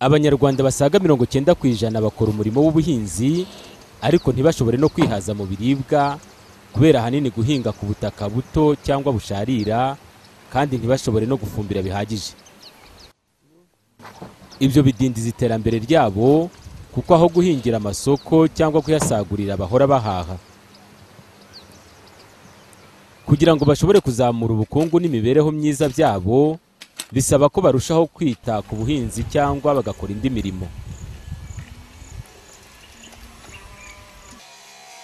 Abanyarwanda basaga 90% bakora umurimo w'ubuhinzi ariko ntibashobore no kwihaza mu biribwa kubera hanini guhinga ku butaka buto cyangwa busharira kandi ntibashobore no gufumbira bihagije. Ibyo bidindiza iterambere ryabo kuko aho guhingira amasoko cyangwa kuyasagurira bahora bahaha. Kugira ngo bashobore kuzamura ubukungu n'imibereho myiza byabo bisaba ko barushaho kwita ku buhinzi cyangwa bagakora indi mirimo.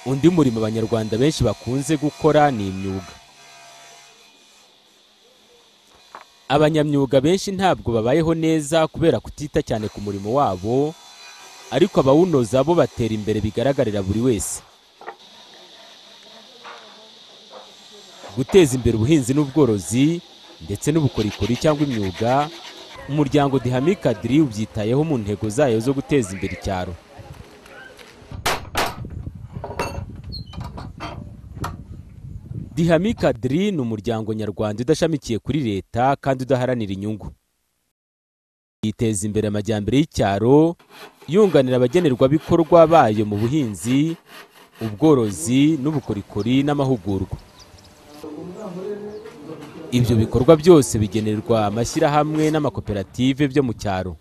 Undi murimo abanyarwanda benshi bakunze gukora ni imyuga. Abanyamyuga benshi ntabwo babayeho neza kubera kutita cyane ku murimo wabo, ariko abawunoza bo batera imbere bigaragarira buri wese. Guteza imbere ubuhinzi n'ubworozi ndetse n'ubukorikori cyangwa imyuga, umuryango DUHAMIC ubyitayeho mu ntego zayo zo guteza imbere icyaro. DUHAMIC ni umuryango nyarwanda udashamikiye kuri leta kandi udaharanira inyungu. Yiteza imbere amajyambere y'icyaro, yunganira abagenerwabikorwa bayo mu buhinzi, ubworozi n'ubukorikori n'amahugurwa. Ibyo bikorwa byose bigenerwa amashyirahamwe n'amakoperative byo mu cyaro.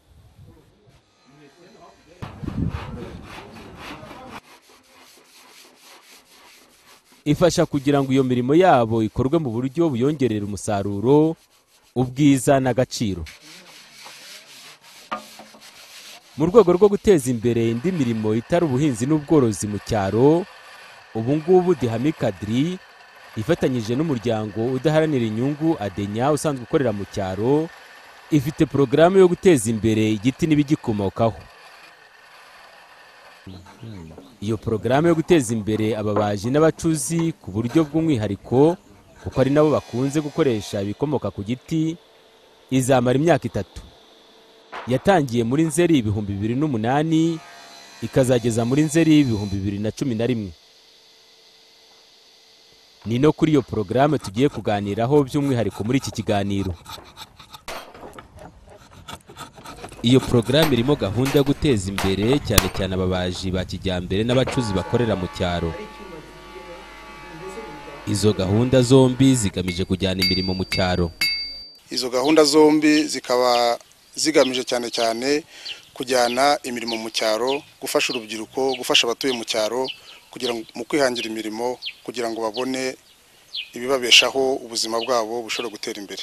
Ifasha kugira ngo iyo mirimo yabo ikorwe mu buryo buyongerera umusaruro, ubwiza n'agaciro. Mu rwego rwo guteza imbere indi mirimo itari ubuhinzi n'ubworozi mu cyaro, ubu ngubu DUHAMIC ifatanyije n'umuryango udaharanira inyungu ADENYA usanzwe ukorera mu cyaro, ifite porogaramu yo guteza imbere igiti n'ibigikomokaho. Iyo porogaramu yo guteza imbere ababaji n'abacuzi ku buryo bw'umwihariko kuko ari nabo bakunze gukoresha ibikomoka ku giti izamara imyaka 3. Yatangiye muri Nzeri 2008 ikazageza muri Nzeri 2011. Ni no kuri iyo porogaramu tugiye kuganiraho by'umwihariko muri iki kiganiro. Iyo porogaramu irimo gahunda yo guteza imbere cyane cyane ababaji ba kijyambere n'abacuzi bakorera mu cyaro. Izo gahunda zombi zigamije kujyana imirimo mu cyaro. Izo gahunda zombi zikaba zigamije cyane cyane kujyana imirimo mu cyaro, gufasha urubyiruko, gufasha abatuye mu cyaro kugira ngo mu kwihangira imirimo kugira ngo babone ibibabeshaho ubuzima bwabo bushobora gutera imbere.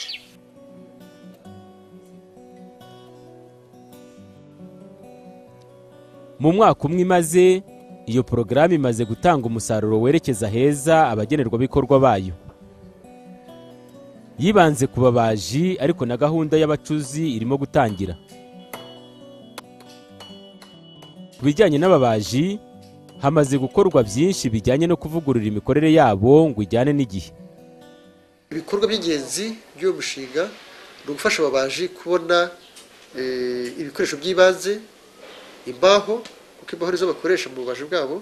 Mu mwaka umwe imaze, iyo porogaramu imaze gutanga umusaruro werekeza heza abagenerwabikorwa bayo. Yibanze ku babaji ariko na gahunda y'abacuzi irimo gutangira. Ku bijyanye n'ababaji, hamaze gukorwa byinshi bijyanye no kuvugurura imikorere yabo ngo ijyane n'igihe. Ibikorwa by'ingenzi by'uwo mushinga ni ugufasha ababaji kubona ibikoresho by'ibanze, imbaho, kuko imbaho nizo bakoresha mu bubaji bwabo.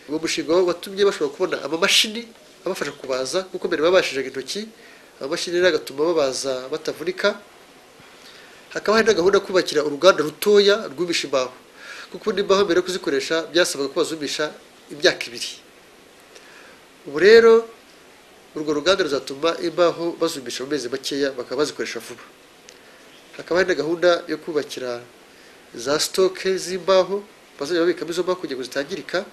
Uwo mushinga watumye bashobora kubona amamashini abafasha kubaza kuko mbere babashijaga intoki, amamashini rero agatuma babaza batavunika. Hakaba hari na gahunda yo kubakira uruganda rutoya rw'umisha imbaho, kuko n'imbaho mbere yo kuzikoresha byasabaga ko bazumisha imyaka 2. Ubu rero urwo ruganda ruzatuma imbaho bazumisha mu mezi makeya bakaba bazikoresha vuba. Hakaba hari na gahunda yo kubakira za stoke z'imbaho bazajya babikamo izo mbaho kugira ngo zitangirika.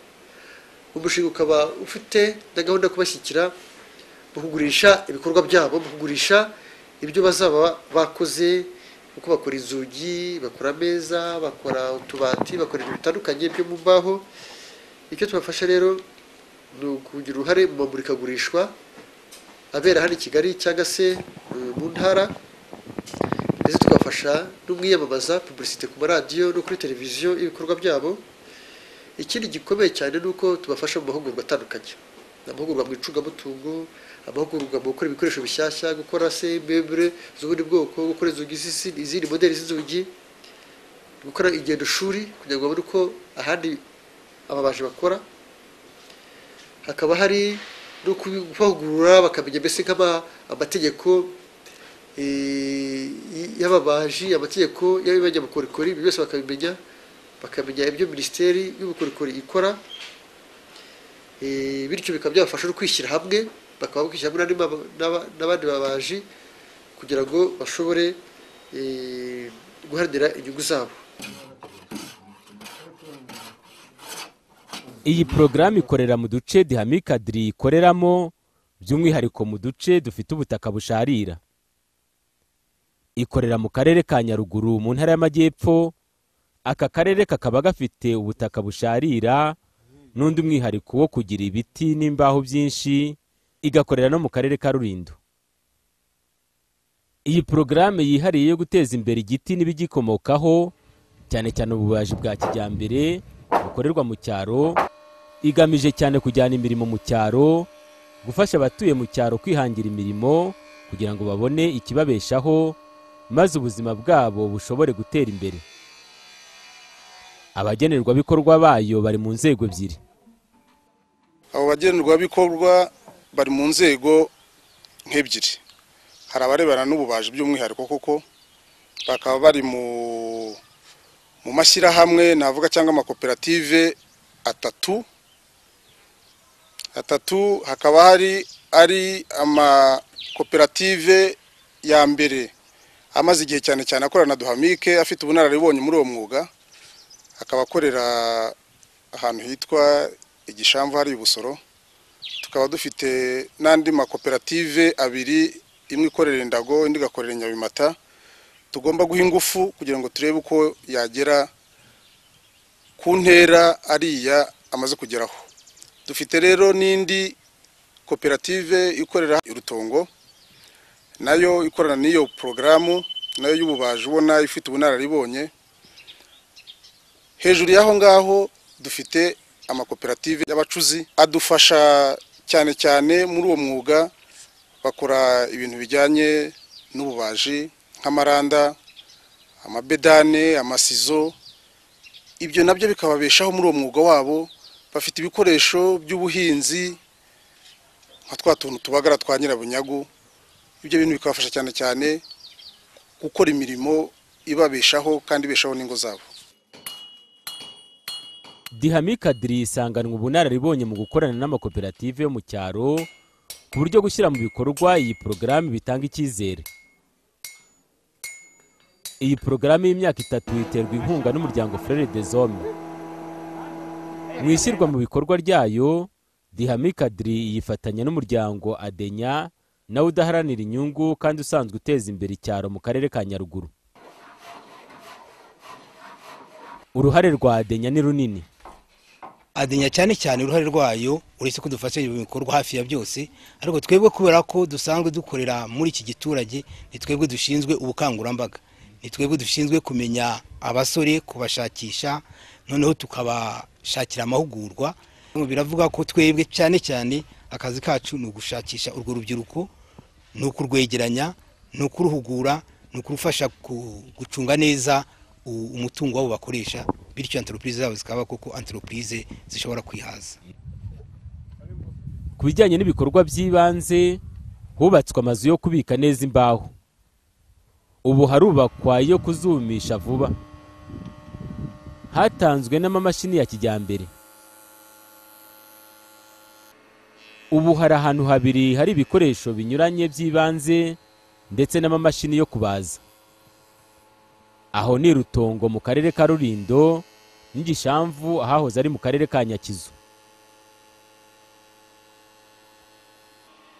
Umushinga ukaba ufite na gahunda yo kubashyikira mu kugurisha ibikorwa byabo, mu kugurisha ibyo bazaba bakoze, uko bakora inzugi, bakora ameza, bakora utubati, bakora ibintu bitandukanye byo mu mbaho. Icyo tubafasha rero ni ukugira uruhare mu mamurikagurishwa abera hano i Kigali cyangwa se mu ntara, ndetse tugafasha n'umwiyamamaza publicité ku maradiyo no kuri televiziyo ibikorwa byabo. Ikindi gikomeye cyane ni uko tubafasha mu mahugurwa atandukanye, amahugurwa mu icungamutungo, amahugurwa mu gukora ibikoresho bishyashya, gukora se meuble z'ubundi bwoko, gukora inzugi izindi modeli z'inzugi, gukora ingendo shuri kugira ngo babone uko ahandi ababaji bakora. Hakaba hari no kubahugurura bakamenya mbese amategeko y'ababaji, amategeko y'abanyabukorikori, ibi byose bakamenya ibyo minisiteri y'ubukorikori ikora, bityo bikaba byabafasha no kwishyira hamwe, bakaba bakwishyira hamwe n'abandi babaji kugira ngo bashobore guharanira inyungu zabo. Iyi porogaramu ikorera mu duce DUHAMIC ikoreramo, by'umwihariko mu duce dufite ubutaka busharira. Ikorera mu karere ka Nyaruguru mu ntara y'Amajyepfo. Aka karere kakaba gafite ubutaka busharira n'undi mwihariko wo kugira ibiti n'imbaho byinshi. Igakorera no mu karere ka Rulindo. Iyi porogaramu yihariye yo guteza imbere igiti n'ibigikomokaho, cyane cyane ububaji bwa kijyambere bukorerwa mu cyaro, igamije cyane kujyana imirimo mu cyaro, gufasha abatuye mu cyaro kwihangira imirimo kugira ngo babone ikibabeshaho, maze ubuzima bwabo bushobore gutera imbere. Abagenerwabikorwa bayo bari mu nzego ebyiri. Abo bagenerwabikorwa bari mu nzego nk'ebyiri. Hari abarebana n'ububaji by'umwihariko koko, bakaba bari mu mashyirahamwe navuga cyangwa amakoperative atatu. Hakaba ari amakoperative ya mbere amaze igihe cyane cyane akorana na DUHAMIC, afite ubunararibonye muri uwo mwuga, akaba akorera ahantu hitwa Igishamvu hari Busoro. Tukaba dufite n'andi makoperative abiri, imwe ikorera Indago, indi igakorera Nyabimata. Tugomba guha ingufu kugira ngo turebe uko yagera ku ntera ariya amaze kugeraho. Dufite rero n'indi koperative ikorera Irutongo, nayo ikorana n'iyo porogaramu, nayo y'ububaji ubona ifite ubunararibonye. Hejuru y'aho ngaho dufite amakoperative y'abacuzi adufasha cyane cyane muri uwo mwuga, bakora ibintu bijyanye n'ububaji nk'amaranda, amabedane, amasizo. Ibyo nabyo bikababeshaho muri uwo mwuga wabo. Bafite ibikoresho by'ubuhinzi nka twa tuntu tubagara twa nyirabunyagu. Ibyo bintu bikabafasha cyane cyane gukora imirimo ibabeshaho kandi ibeshaho n'ingo zabo. DUHAMIC isanganwa ubunararibonye mu gukorana n'amakoperative yo mu cyaro, ku buryo gushyira mu bikorwa iyi porogaramu bitanga icyizere. Iyi porogaramu y'imyaka 3 iterwa inkunga n'umuryango Frere des Hommes. Mu ishyirwa mu bikorwa ryayo, DUHAMIC yifatanya n'umuryango Adenya, nawe udaharanira inyungu kandi usanzwe uteza imbere icyaro mu karere ka Nyaruguru. Uruhare rwa Adenya ni runini. Adenya cyane cyane uruhare rwayo uretse ko dufasha mu bikorwa hafi ya byose, ariko twebwe kubera ko dusanzwe dukorera muri iki giturage, ni twebwe dushinzwe ubukangurambaga, ni twebwe dushinzwe kumenya abasore, kubashakisha, noneho tukabashakira amahugurwa. Biravuga ko twebwe cyane cyane akazi kacu ni ugushakisha urwo rubyiruko, ni ukurwegeranya, ni ukuruhugura, ni ukurufasha gucunga neza umutungo wabo bakoresha, bityo entreprise zabo zikaba koko entreprise zishobora kwihaza. Ku bijyanye n'ibikorwa by'ibanze, hubatswe amazu yo kubika neza imbaho. Ubu harubakwa yo kuzumisha vuba. Hatanzwe n'amamashini ya kijyambere. Ubu hari ahantu habiri hari ibikoresho binyuranye by'ibanze ndetse n'amamashini yo kubaza. Aho ni Rutongo mu karere ka Rulindo, n'Igishamvu ahahoze ari mu karere ka Nyakizu.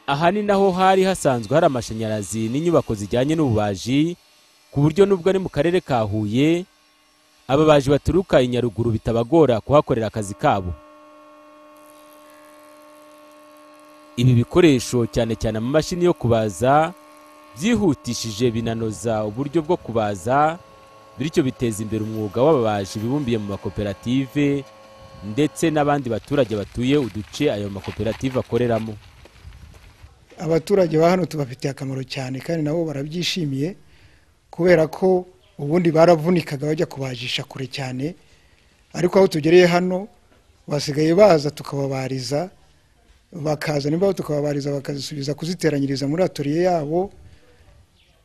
Aha ni naho hari hasanzwe hari amashanyarazi n'inyubako zijyanye n'ububaji, ku buryo nubwo ari mu karere ka Huye, ababaji baturuka i Nyaruguru bitabagora kuhakorera akazi kabo. Ibi bikoresho cyane cyane amamashini yo kubaza byihutishije binanoza uburyo bwo kubaza, bityo biteza imbere umwuga w'ababaji bibumbiye mu makoperative ndetse n'abandi baturage batuye uduce ayo makoperative akoreramo. Abaturage ba hano tubafitiye akamaro cyane kandi nabo barabyishimiye, kubera ko ubundi baravunikaga bajya kubajisha kure cyane, ariko aho tugereye hano basigaye baza tukababariza, bakaza nimba tukababariza bakazisubiza kuziteranyiriza muri atelier yabo,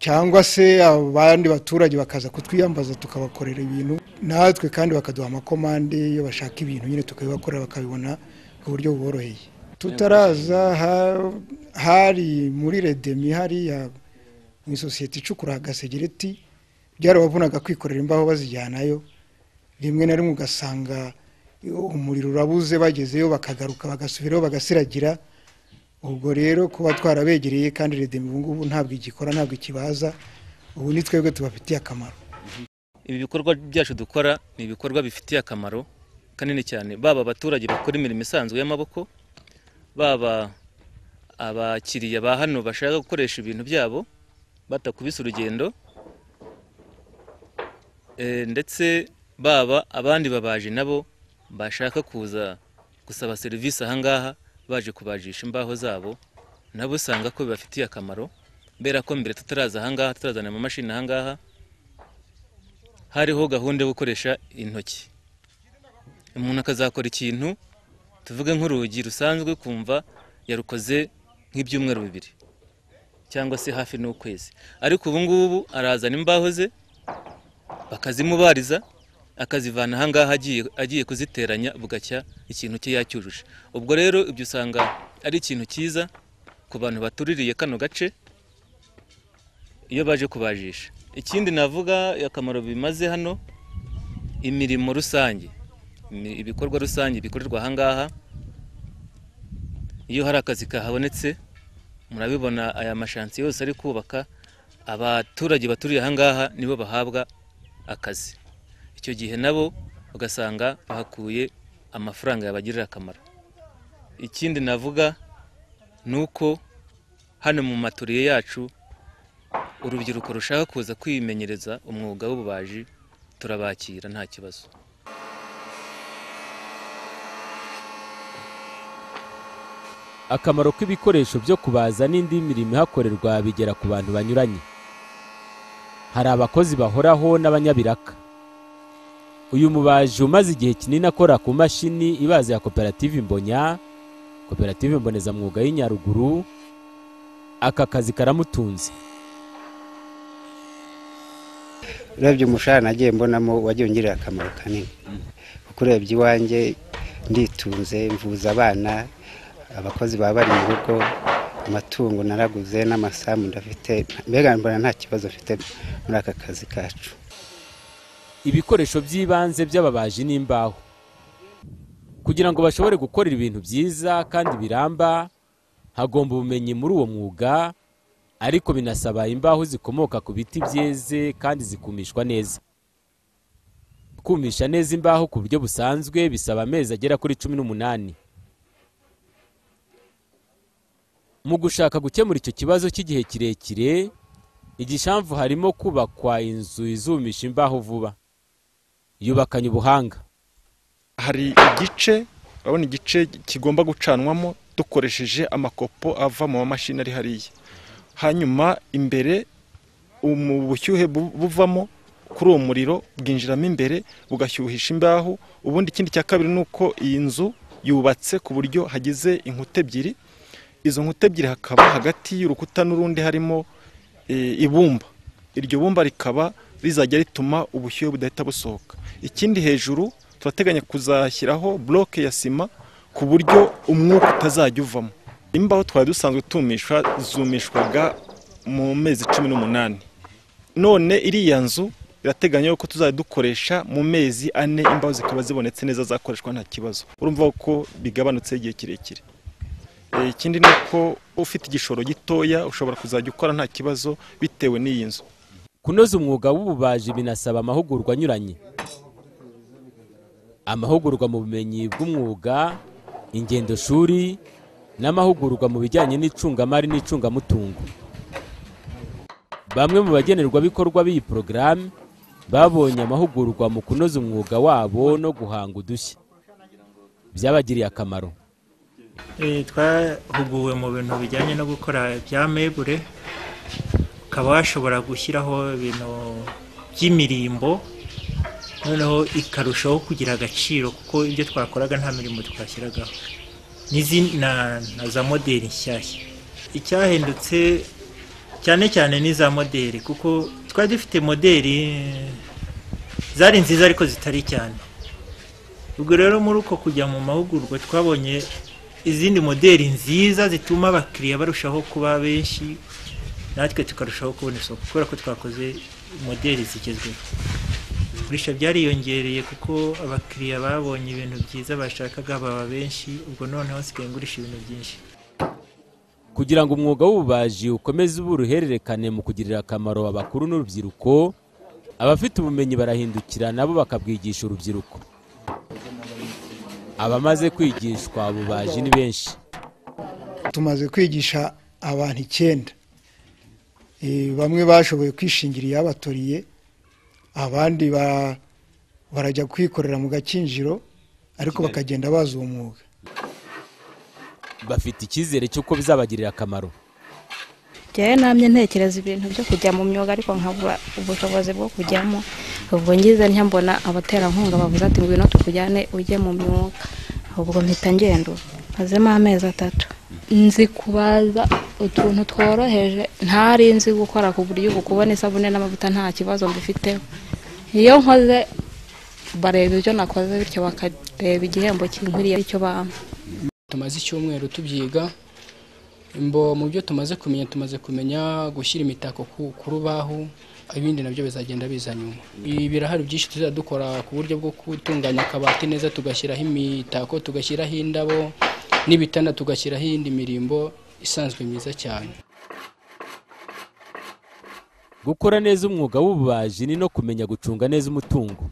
cyangwa se abandi baturage bakaza kutwiyambaza tukabakorera ibintu natwe kandi bakaduha amakomande iyo bashaka ibintu nyine tukabibakorera bakabibona ku buryo buboroheye. Tutaraza hari muri redemi hariya mu isosiyete icukura Gasegereti byarabavunaga kwikorera imbaho bazijyanayo, rimwe na rimwe ugasanga umuriro urabuze bagezeyo bakagaruka bagasubiraho bagasiragira. Ubwo rero kuba twarabegereye kandi redemi ubu ngubu ntabwo igikora ntabwo ikibaza, ubu ni twebwe tubafitiye akamaro. Ibi bikorwa byacu dukora ni ibikorwa bifitiye akamaro kanini cyane, baba abaturage bakora imirimo isanzwe y'amaboko, baba abakiriya ba hano bashaka gukoresha ibintu byabo batakubise urugendo, ndetse baba abandi babaji nabo bashaka kuza gusaba serivisi ahangaha baje kubajisha imbaho zabo, nabo usanga ko bibafitiye akamaro. Mbera ko mbere tutaraza ahangaha, tutarazana amamashini ahangaha, hariho gahunda yo gukoresha intoki. Umuntu akazakora ikintu tuvuge nk'urugi rusanzwe kumva yarukoze nk'ibyumweru 2 cyangwa se hafi n'ukwezi, ariko ubu ngubu arazana imbaho ze bakazimubariza akazivana ahangaha agiye kuziteranya bugacya ikintu cye yacyujuje. Ubwo rero ibyo usanga ari ikintu cyiza ku bantu batuririye kano gace iyo baje kubajisha. Ikindi navuga akamaro bimaze hano, imirimo rusange, ibikorwa rusange bikorerwa ahangaha, iyo hari akazi kahabonetse murabibona aya mashansi yose ari kubaka, abaturage baturiye ahangaha nibo bahabwa akazi. Icyo gihe nabo ugasanga bahakuye amafaranga yabagirira akamaro. Ikindi navuga nuko hano mu maturiye yacu urubyiruko rushaka kuza kwimenyereza umwuga w'ububaji turabakira nta kibazo. Akamaro k'ibikoresho byo kubaza n'indi mirimo ihakorerwa bigera ku bantu banyuranye. Hari abakozi bahoraho n'abanyabiraka. Uyu mubaji umaze igihe kinini akora ku mashini ibaza ya koperative Imbonya, koperative mboneza mwuga y'Inyaruguru, aka kazi karamutunze. Urebye umushahara nagiye mbonamo wagiye akamaro kanini, kuko urebye iwanjye nditunze, mvuza abana, abakozi baba bari mu rugo, amatungo naraguze n'amasambu ndafite, mbega mbona nta kibazo mfite muri aka kazi kacu. Ibikoresho by'ibanze by'ababaji n'imbaho. Kugira ngo bashobore gukorera ibintu byiza kandi biramba, hagomba ubumenyi muri uwo mwuga, ariko binasaba imbaho zikomoka ku biti byeze kandi zikumishwa neza. Kumisha neza imbaho ku buryo busanzwe bisaba amezi agera kuri 18. Mu gushaka gukemura icyo kibazo cy'igihe kirekire, igishamvu harimo kubakwa inzu izumisha imbaho vuba, yubakanye ubuhanga. Hari igice, urabona igice kigomba gucanwamo dukoresheje amakopo ava mu mashini ari hariya. Hanyuma imbere ubushyuhe buvamo kuri uwo muriro bwinjiramo imbere bugashyuhisha imbaho. Ubundi ikindi cya kabiri nuko iyi nzu yubatse ku buryo hagize inkuta ebyiri. Izo nkuta ebyiri hakaba hagati y'urukuta n'urundi harimo ibumba. Iryo bumba rikaba rizajya rituma ubushyuhe budahita busohoka. Ikindi hejuru turateganya kuzashyiraho bloke ya sima ku buryo umwuka utazajya uvamo. Imbaho twari dusanzwe tumisha zumishwaga mu mezi 18. None iriya nzu irateganya ko tuzajya dukoresha mu mezi 4 imbaho zikaba zibonetse neza zakoreshwa nta kibazo. Urumva ko bigabanutse igihe kirekire. Ikindi nuko ufite igishoro gitoya ushobora kuzajya ukora nta kibazo bitewe n'iyi nzu. Kunoza umwuga w'ububaji binasaba amahugurwa anyuranye. Amahugurwa mu bumenyi bw'umwuga, ingendo shuri, n'amahugurwa mu bijyanye n'icungamari n'icungamutungo. Bamwe mu bagenerwa bikorwa b'iyi porogaramu babonye amahugurwa mu kunoza umwuga wabo no guhanga udushya. Byabagiriye akamaro. Twahuguwe mu bintu bijyanye no gukora bya mebure, ukaba washobora gushyiraho ibintu by'imirimbo, noneho ikarushaho kugira agaciro kuko ibyo twakoraga nta mirimo twashyiragaho. Na za modeli nshyashya. Icyahindutse cyane cyane n'iza modeli, kuko twari dufite modeli zari nziza ariko zitari cyane. Ubwo rero muri uko kujya mu mahugurwa twabonye izindi modeli nziza zituma abakiriya barushaho kuba benshi, natwe tukarushaho kubona isoko kubera ko twakoze modeli zigezweho. Kurisha byariyongereye kuko abakiriya babonye ibintu byiza bashakaga baba benshi, ubwo noneho sigaye ngurisha ibintu byinshi. Kugira ngo umwuga w'ububaji ukomeze uburuhererekane mu kugirira akamaro abakuru n'urubyiruko, abafite ubumenyi barahindukira nabo bakabwigisha urubyiruko. Abamaze kwigishwa ububaji ni benshi. Tumaze kwigisha abantu 9. Bamwe bashoboye kwishingira yabatoriye, abandi barajya kwikorera mu gakinjiro ariko bakagenda baza uwo mwuga. Bafite icyizere cy'uko bizabagirira akamaro. Jewe namye ntekereza ibintu byo kujya mu myuga ariko nkabura ubushobozi bwo kujyamo. Ubwo ngize ntambona abaterankunga bavuze ati ngwino tukujyane ujye mu myuga. Ubwo mpita ngendo mazemo amezi 3. Nzi kubaza utuntu tworoheje, ntari nzi gukora ku buryo kubona isabune n'amavuta nta kibazo mbifiteho. Iyo nkoze bareba ibyo nakoze bityo bakareba igihembo kinkwiriye icyo bampa. Tumaze icyumweru tubyiga, mu byo tumaze kumenya gushyira imitako ku rubaho, ibindi nabyo bizagenda biza nyuma. Birahari byinshi tuzadukora ku buryo bwo gutunganya akabati neza, tugashyiraho imitako, tugashyiraho indabo n'ibitanda, tugashyiraho indi mirimbo isanzwe myiza cyane. Gukora neza umwuga w'ububaji ni no kumenya gucunga neza umutungo.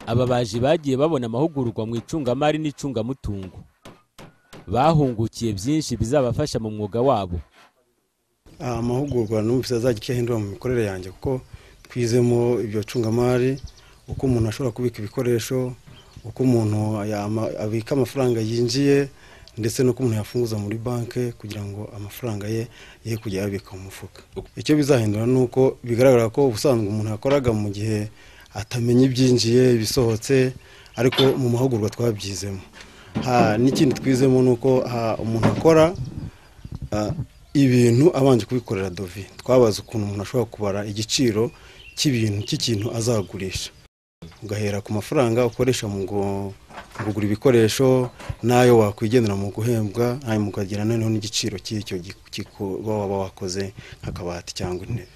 Ababaji bagiye babona amahugurwa mu icungamari n'icungamutungo. Bahungukiye byinshi bizabafasha mu mwuga wabo. Amahugurwa n'umvise azajya hindura mu mikorere yanjye, kuko twizemo ibyo cungamari, uko umuntu ashobora kubika ibikoresho, uko umuntu abika amafaranga yinjiye, ndetse no umuntu yafunguza muri banki kugira ngo amafaranga ye kujya yabika mu mufuka. Icyo bizahindura nuko bigaragara ko ubusanzwe umuntu yakoraga mu gihe atamenya ibyinjiye ibisohotse, ariko mu mahugurwa twabyizemo. N'ikindi twizemo nuko umuntu akora ibintu abanje kubikorera dovi. Twabaza ukuntu umuntu ashobora kubara igiciro cy'ikintu azagurisha, ugahera ku mafaranga ukoresha mu kugura ibikoresho n'ayo wakwigendera mu guhembwa, hanyuma mukagira noneho n'igiciro cy'icyo waba wakoze nk'akabati cyangwa intebe.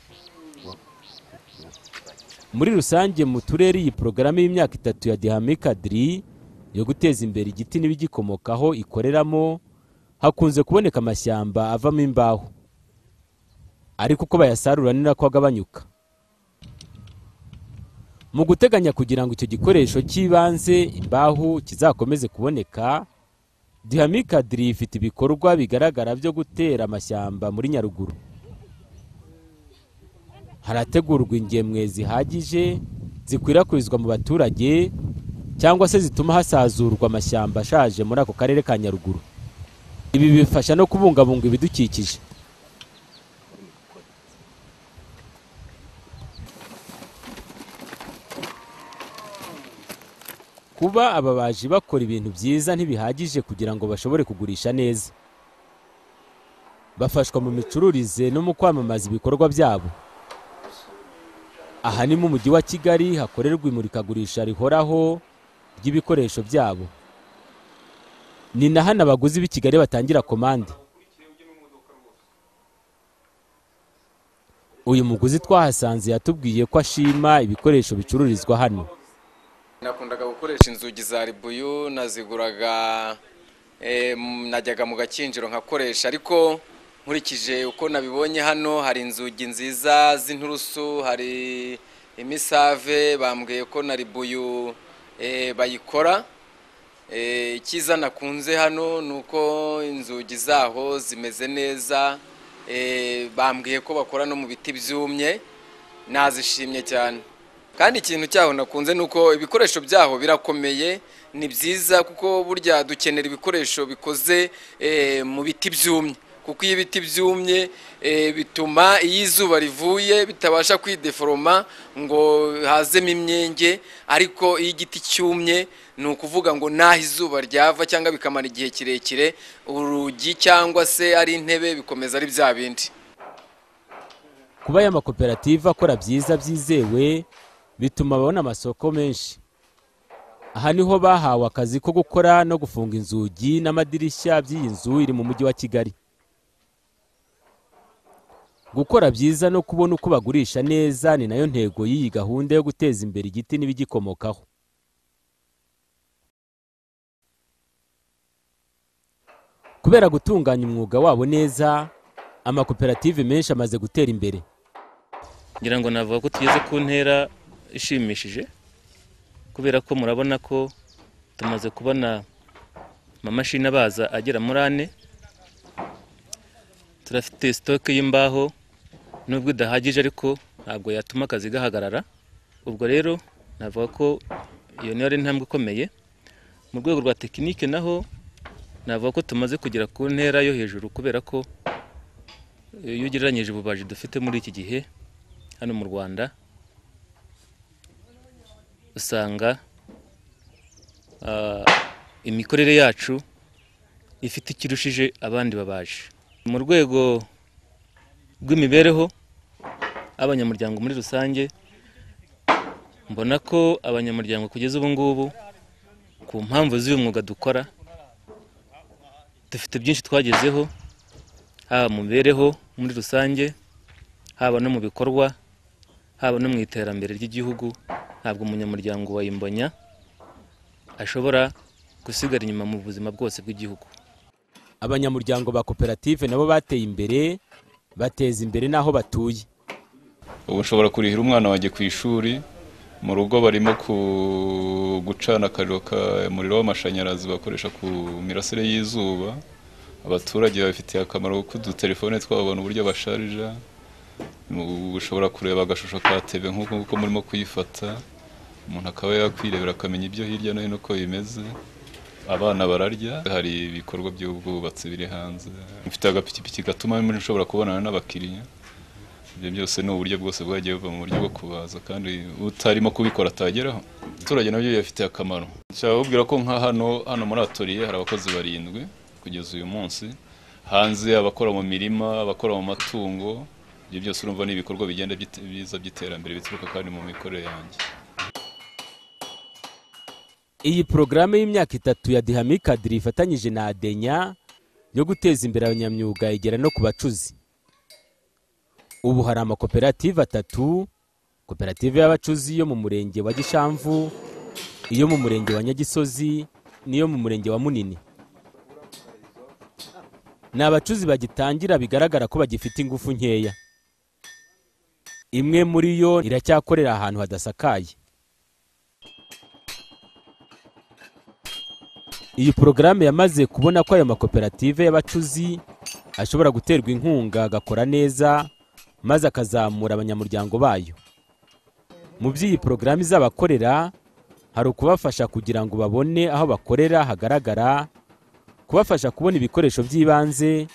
Muri rusange mu turere iyi porogaramu y'imyaka 3 ya DUHAMIC yo guteza imbere igiti n'ibigikomokaho ikoreramo, hakunze kuboneka amashyamba avamo imbaho, ariko uko bayasarura ni nako agabanyuka. Mu guteganya kugira ngo icyo gikoresho cy'ibanze imbaho kizakomeze kuboneka, DUHAMIC ifite ibikorwa bigaragara byo gutera amashyamba muri Nyaruguru. Harategurwa ingemwe zihagije zikwirakwizwa mu baturage, cyangwa se zituma hasazurwa amashyamba ashaje muri ako karere ka Nyaruguru. Ibi bifasha no kubungabunga ibidukikije. Kuba ababaji bakora ibintu byiza ntibihagije kugira ngo bashobore kugurisha neza. Bafashwa mu micururize no mu kwamamaza ibikorwa byabo. Aha ni mu mujyi wa Kigali hakorerwa imurikagurisha rihoraho ry'ibikoresho byabo. Ni na hano abaguzi b'i Kigali batangira komande. Uyu muguzi twahasanze yatubwiye ko ashima ibikoresho bicururizwa hano. Nakundaga gukoresha inzugi za ribuyu, naziguraga najyaga mu gakinjiro nkakoresha, ariko nkurikije uko nabibonye hano hari inzugi nziza z'inturusu, hari imisave, bambwiye ko na ribuyu bayikora. Icyiza nakunze hano nuko inzugi zaho zimeze neza, bambwiye ko bakora no mu biti byumye, nazishimye cyane. Kandi ikintu cyaho nakunze nuko ibikoresho byaho birakomeye, ni byiza kuko burya dukenera ibikoresho bikoze mu biti byumye, kuko iyo ibiti byumye bituma iyo izuba rivuye bitabasha kwideforoma ngo hazemo imyenge, ariko iyo igiti cyumye ni ukuvuga ngo naho izuba ryava cyangwa bikamara igihe kirekire, urugi cyangwa se ari intebe bikomeza ari bya bindi. Kuba aya makoperative akora byiza byizewe bituma babona amasoko menshi. Aha niho bahawe akazi ko gukora no gufunga inzugi n'amadirishya by'iyi nzu iri mu mujyi wa Kigali. Gukora byiza no kubona uko bagurisha neza ni nayo ntego y'iyi gahunda yo guteza imbere igiti n'ibigikomokaho. Kubera gutunganya umwuga wabo neza, amakoperative menshi amaze gutera imbere. ngira ngo navuga ko tugeze ku ntera ishimishije, kubera ko murabona ko tumaze kubona amamashini abaza agera muri 4. Turafite stock y'imbaho nubwo idahagije ariko ntabwo yatuma akazi gahagarara. Ubwo rero navuga ko iyo niyo ari intambwe ikomeye. Mu rwego rwa tekinike naho navuga ko tumaze kugera ku ntera yo hejuru, kubera ko iyo ugereranyije ububaji dufite muri iki gihe hano mu Rwanda usanga imikorere yacu ifite ikirushije abandi babaje. Mu rwego rw'imibereho abanyamuryango muri rusange, mbona ko abanyamuryango kugeza ubu ngubu ku mpamvu z'uyu mwuga dukora dufite byinshi twagezeho, haba mu mibereho muri rusange, haba no mu bikorwa, haba no mu iterambere ry'igihugu. Ntabwo umunyamuryango wa Imbonya ashobora gusigara inyuma mu buzima bwose bw'igihugu. Abanyamuryango ba koperative nabo bateye imbere, bateza imbere naho batuye. Ubu nshobora kurihira umwana wanjye ku ishuri, mu rugo barimo gucana akariro umuriro w'amashanyarazi bakoresha ku mirasire y'izuba. Abaturage bafitiye akamaro kuko udutelefone twabona uburyo basharija. Ushobora kureba agashusho ka TV nk'uko murimo kuyifata, umuntu akaba yakwirebera akamenya ibyo hirya no hino ko bimeze. Abana bararya, hari ibikorwa by'ubwubatsi biri hanze. Mfite agapikipiki gatuma nshobora kubonana n'abakiriya. Ibyo byose ni uburyo bwose bwagiye buva mu buryo bwo kubaza, kandi utarimo kubikora atageraho. Abaturage nabyo bafite akamaro. Nshaka kubwira ko nka hano muri atelier hari abakozi 7 kugeza uyu munsi. Hanze abakora mu mirima, abakora mu matungo. Ibyo byose urumva ni ibikorwa bigenda biza by'iterambere bituruka kandi mu mikorere yanjye. Iyi programme y'imyaka 3 ya DUHAMIC ifatanyije na Adenya yo guteza imbere abanyamyuga igera no ku bacuzi. Ubu hari amakoperative 3, koperative y'abacuzi yo mu murenge wa Gishamvu, iyo mu murenge wa Nyagisozi, niyo mu murenge wa Munini. Ni abacuzi bagitangira, bigaragara ko bagifite ingufu nkeya. Imwe muri yo iracyakorera ahantu hadasakaye. Iyi programme yamaze kubona ko ayo makoperative y'abacuzi ashobora guterwa inkunga agakora neza, maze akazamura abanyamuryango bayo. Mu by'iyi programme izabakorera hari ukubafasha kugira ngo babone aho bakorera hagaragara, kubafasha kubona ibikoresho by'ibanze,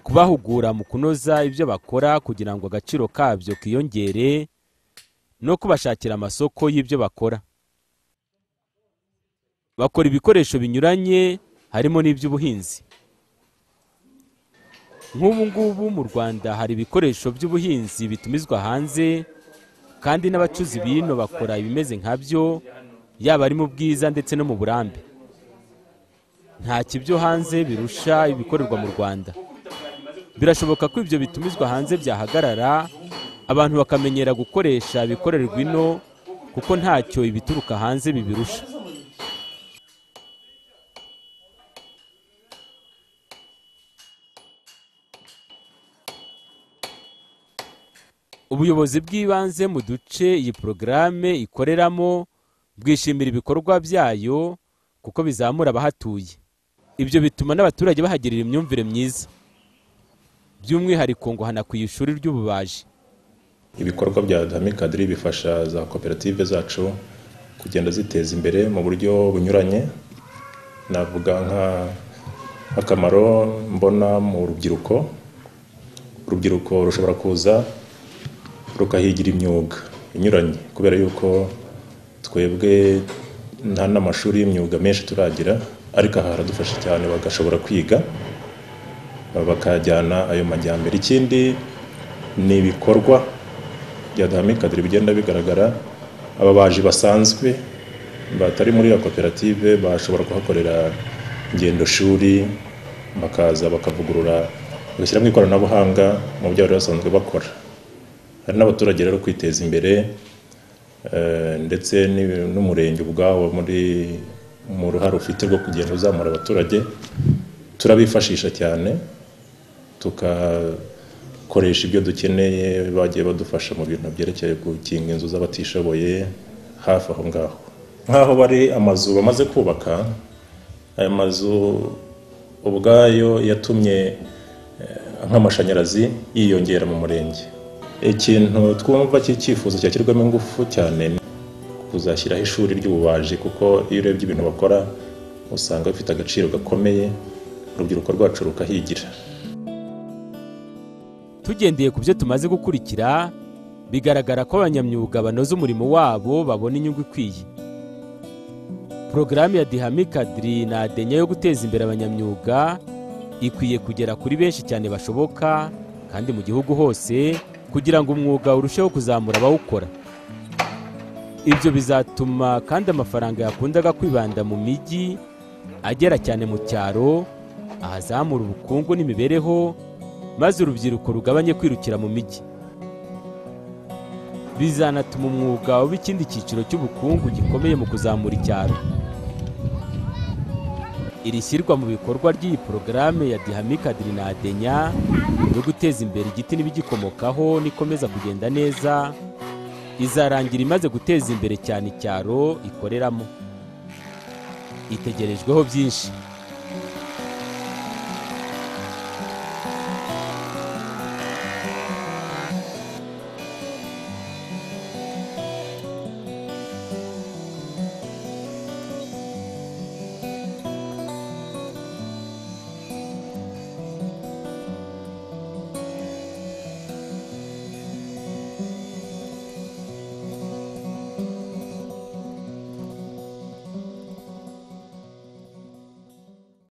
kubahugura mu kunoza ibyo bakora kugira ngo agaciro kabyo kiyongere, no kubashakira amasoko y'ibyo bakora. Bakora ibikoresho binyuranye harimo n'iby'ubuhinzi. Nk'ubu ngubu mu Rwanda hari ibikoresho by'ubuhinzi bitumizwa hanze, kandi n'abacuzi bino bakora ibimeze nkabyo, yaba ari mu bwiza ndetse no mu burambe. Nta kibyo hanze birusha ibikorerwa mu Rwanda. Birashoboka ko ibyo bitumizwa hanze byahagarara, abantu bakamenyera gukoresha ibikorerwa ino, kuko ntacyo ibituruka hanze bibirusha. Ubuyobozi bw'ibanze mu duce iyi programme ikoreramo bwishimira ibikorwa byayo kuko bizamura abahatuye. Ibyo bituma n'abaturage bahagirira imyumvire myiza. By'umwihariko ngo hanakwiye ishuri ry'ububaji. Ibikorwa bya DUHAMIC bifasha za koperative zacu kugenda ziteza imbere mu buryo bunyuranye. Navuga nk'akamaro mbona mu rubyiruko. Urubyiruko rushobora kuza rukahigira imyuga inyuranye, kubera yuko twebwe nta n'amashuri y'imyuga menshi turagira, ariko aha haradufasha cyane bagashobora kwiga bakajyana ayo majyambere. Ikindi ni ibikorwa bya DUHAMIC bigenda bigaragara. Ababaji basanzwe batari muri ya koperative bashobora kuhakorera ingendo shuri, bakaza bakavugurura bagashyiramo ikoranabuhanga mu byo bari basanzwe bakora. Hari n'abaturage rero kwiteza imbere ndetse n'umurenge ubwawo mu ruhare ufite rwo kugenda uzamura abaturage. Turabifashisha cyane, tukakoresha ibyo dukeneye, bagiye badufasha mu bintu byerekeye gukinga inzu z'abatishoboye hafi aho ngaho. Nk'aho bari amazu bamaze kubaka, aya mazu ubwayo yatumye nk'amashanyarazi yiyongera mu murenge. Ikintu twumva cy'icyifuzo cyashyirwamo ingufu cyane kuzashyiraho ishuri ry'ububaji, kuko iyo urebye ibintu bakora usanga bifite agaciro gakomeye, urubyiruko rwacu rukahigira. Tugendeye ku byo tumaze gukurikira, bigaragara ko abanyamyuga banoza umurimo wabo babona inyungu ikwiye. Porogaramu ya DUHAMIC na ADENYA yo guteza imbere abanyamyuga ikwiye kugera kuri benshi cyane bashoboka kandi mu gihugu hose, kugira ngo umwuga urusheho kuzamura abawukora. Ibyo bizatuma kandi amafaranga yakundaga kwibanda mu mijyi agera cyane mu cyaro, ahazamura ubukungu n'imibereho, maze urubyiruko rugabanye kwirukira mu mijyi. Bizanatuma umwuga uba ikindi cyiciro cy'ubukungu gikomeye mu kuzamura icyaro. Iri shyirwa mu bikorwa ry'iyi porogaramu ya DUHAMIC na ADENYA yo guteza imbere igiti n'ibigikomokaho nikomeza kugenda neza, izarangira imaze guteza imbere cyane icyaro ikoreramo. Itegerejweho byinshi.